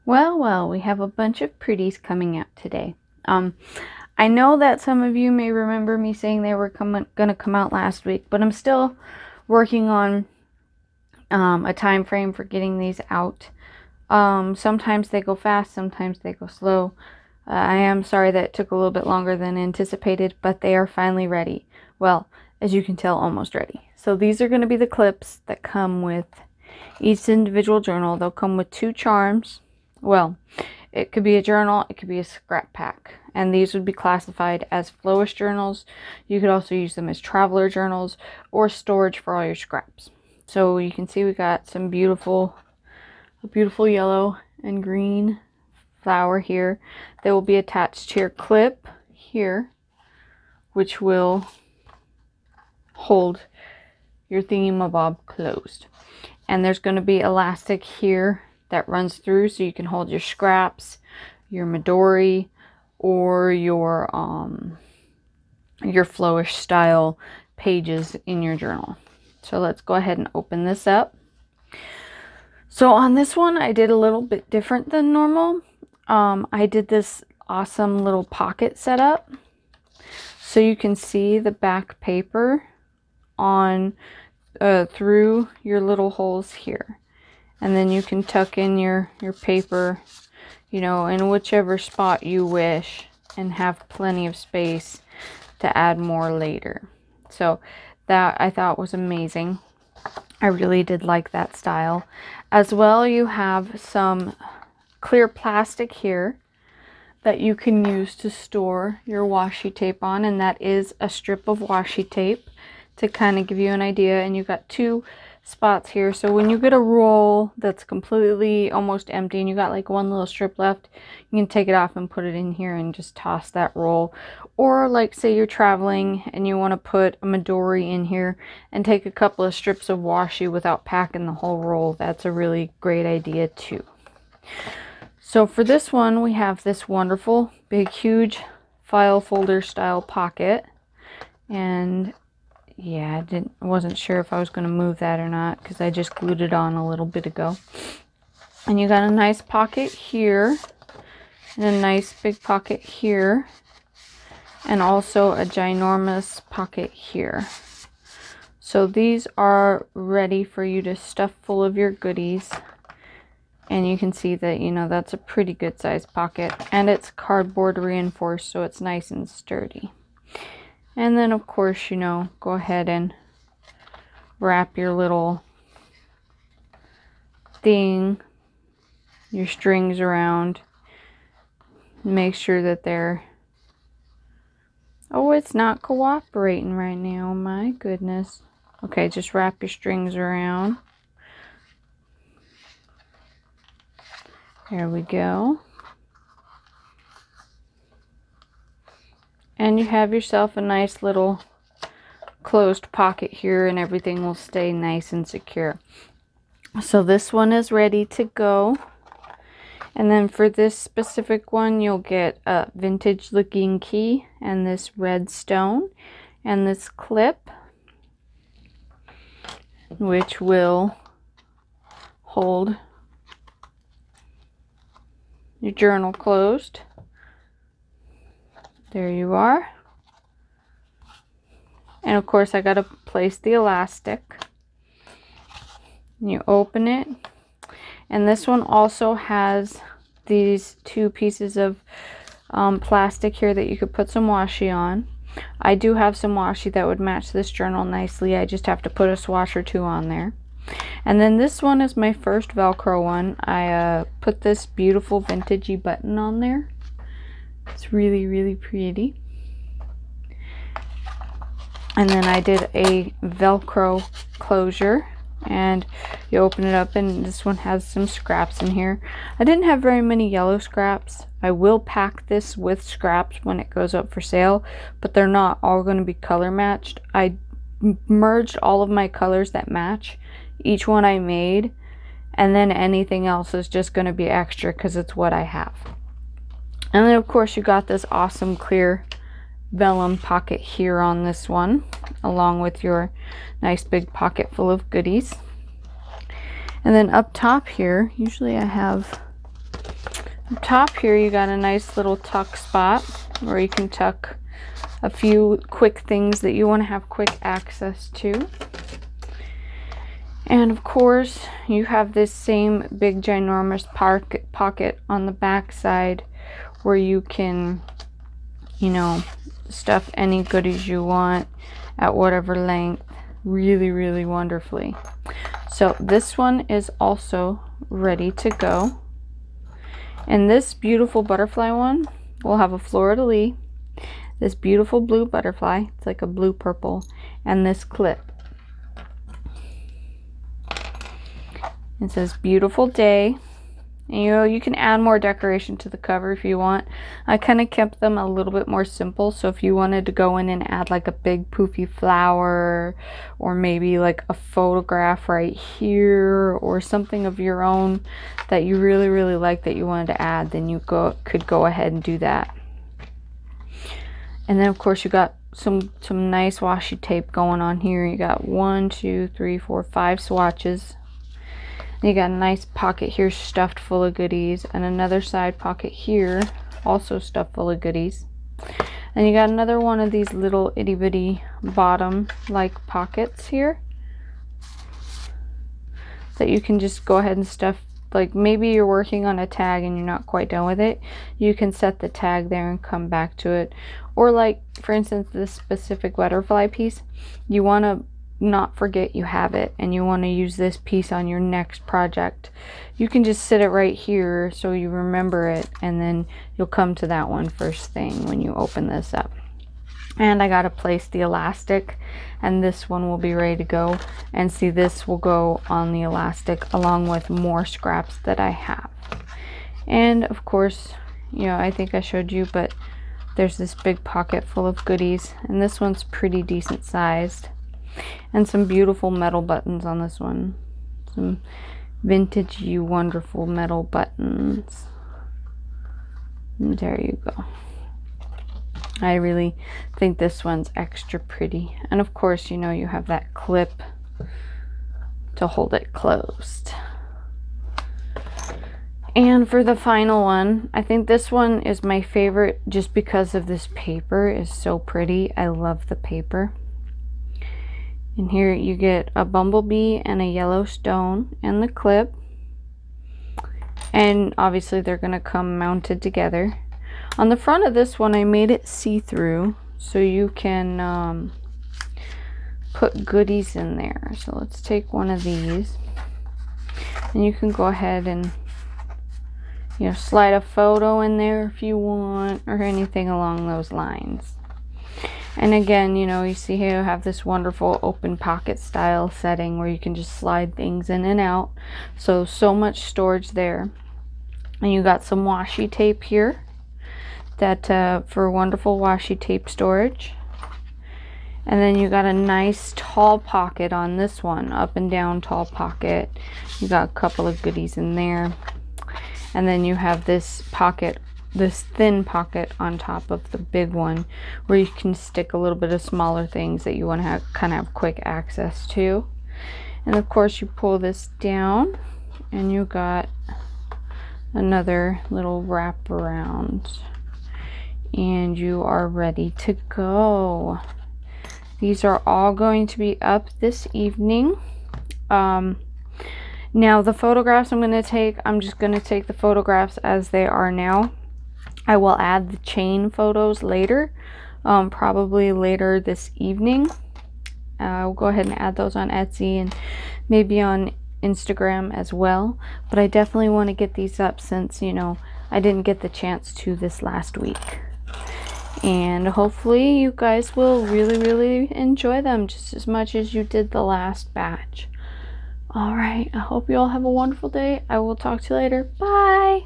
Well, we have a bunch of pretties coming out today. I know that some of you may remember me saying they were gonna come out last week, but I'm still working on a time frame for getting these out. Sometimes they go fast, sometimes they go slow. I am sorry that it took a little bit longer than anticipated, but they are finally ready. Well, as you can tell, almost ready. So these are going to be the clips that come with each individual journal. They'll come with 2 charms. Well, it could be a journal, it could be a scrap pack. And these would be classified as flowish journals. You could also use them as traveler journals or storage for all your scraps. So you can see we got some beautiful yellow and green flower here. They will be attached to your clip here, which will hold your thingamabob closed. And there's going to be elastic here that runs through so you can hold your scraps, your Midori, or your flowish style pages in your journal. So let's go ahead and open this up. So on this one, I did a little bit different than normal. I did this awesome little pocket setup. So you can see the back paper on through your little holes here. And then you can tuck in your paper, you know, in whichever spot you wish and have plenty of space to add more later. So that I thought was amazing. I really did like that style. As well, you have some clear plastic here that you can use to store your washi tape on, and that is a strip of washi tape to kind of give you an idea. And you've got 2 spots here, so when you get a roll that's completely almost empty and you got like 1 little strip left, you can take it off and put it in here and just toss that roll. Or like say you're traveling and you want to put a Midori in here and take a couple of strips of washi without packing the whole roll. That's a really great idea too. So for this one, we have this wonderful big huge file folder style pocket. And yeah, I wasn't sure if I was going to move that or not because I just glued it on a little bit ago. And you got a nice pocket here and a nice big pocket here, and also a ginormous pocket here. So these are ready for you to stuff full of your goodies. And you can see that, you know, that's a pretty good size pocket, and it's cardboard reinforced, so it's nice and sturdy. And then of course, you know, go ahead and wrap your little thing, your strings around. Make sure that they're... Oh, it's not cooperating right now. My goodness. Okay, just wrap your strings around. There we go. And you have yourself a nice little closed pocket here, and everything will stay nice and secure. So this one is ready to go. And then for this specific one, you'll get a vintage looking key and this red stone and this clip, which will hold your journal closed. There you are. And of course I got to place the elastic. You open it. And this one also has these 2 pieces of plastic here that you could put some washi on. I do have some washi that would match this journal nicely. I just have to put a swash or 2 on there. And then this one is my first Velcro one. I put this beautiful vintagey button on there. It's really, really pretty. And then I did a Velcro closure, and you open it up, and this one has some scraps in here. I didn't have very many yellow scraps. I will pack this with scraps when it goes up for sale, but they're not all going to be color matched. I merged all of my colors that match each one I made, and then anything else is just going to be extra because it's what I have. And then of course you got this awesome clear vellum pocket here on this one, along with your nice big pocket full of goodies. And then up top here, usually I have, up top here you got a nice little tuck spot where you can tuck a few quick things that you want to have quick access to. And of course you have this same big ginormous pocket on the back side where you can, you know, stuff any goodies you want at whatever length really wonderfully. So this one is also ready to go. And this beautiful butterfly one will have a fleur-de-lis, this beautiful blue butterfly, it's like a blue purple, and this clip. It says beautiful day. And, you know, you can add more decoration to the cover if you want. I kind of kept them a little bit more simple, so if you wanted to go in and add like a big poofy flower, or maybe like a photograph right here, or something of your own that you really like that you wanted to add, then you could go ahead and do that. And then of course you got some nice washi tape going on here. You got 1, 2, 3, 4, 5 swatches. You got a nice pocket here stuffed full of goodies, and another side pocket here also stuffed full of goodies. And you got another one of these little itty bitty bottom like pockets here that you can just go ahead and stuff. Like maybe you're working on a tag and you're not quite done with it, you can set the tag there and come back to it. Or like for instance this specific butterfly piece, you want to not forget you have it and you want to use this piece on your next project. You can just sit it right here so you remember it, and then you'll come to that one first thing when you open this up. And I gotta place the elastic, and this one will be ready to go. And see, this will go on the elastic along with more scraps that I have. And of course, you know, I think I showed you, but there's this big pocket full of goodies, and this one's pretty decent sized. And some beautiful metal buttons on this one. Some vintage-y wonderful metal buttons. And there you go. I really think this one's extra pretty. And of course, you know, you have that clip to hold it closed. And for the final one, I think this one is my favorite just because of this paper is so pretty. I love the paper. And here you get a bumblebee and a yellow stone and the clip. And obviously they're going to come mounted together. On the front of this one, I made it see-through so you can put goodies in there. So let's take one of these. And you can go ahead and, you know, slide a photo in there if you want, or anything along those lines. And again, you know, you see here you have this wonderful open pocket style setting where you can just slide things in and out. So much storage there. And you got some washi tape here that for wonderful washi tape storage. And then you got a nice tall pocket on this one, up and down tall pocket. You got a couple of goodies in there. And then you have this pocket, this thin pocket on top of the big one where you can stick a little bit of smaller things that you want to have kind of have quick access to. And of course you pull this down and you got another little wrap around and you are ready to go. These are all going to be up this evening. Now the photographs I'm just going to take the photographs as they are now. I will add the chain photos later, probably later this evening. I'll go ahead and add those on Etsy and maybe on Instagram as well. But I definitely want to get these up since, you know, I didn't get the chance to this last week. And hopefully you guys will really enjoy them just as much as you did the last batch. All right, I hope you all have a wonderful day. I will talk to you later. Bye.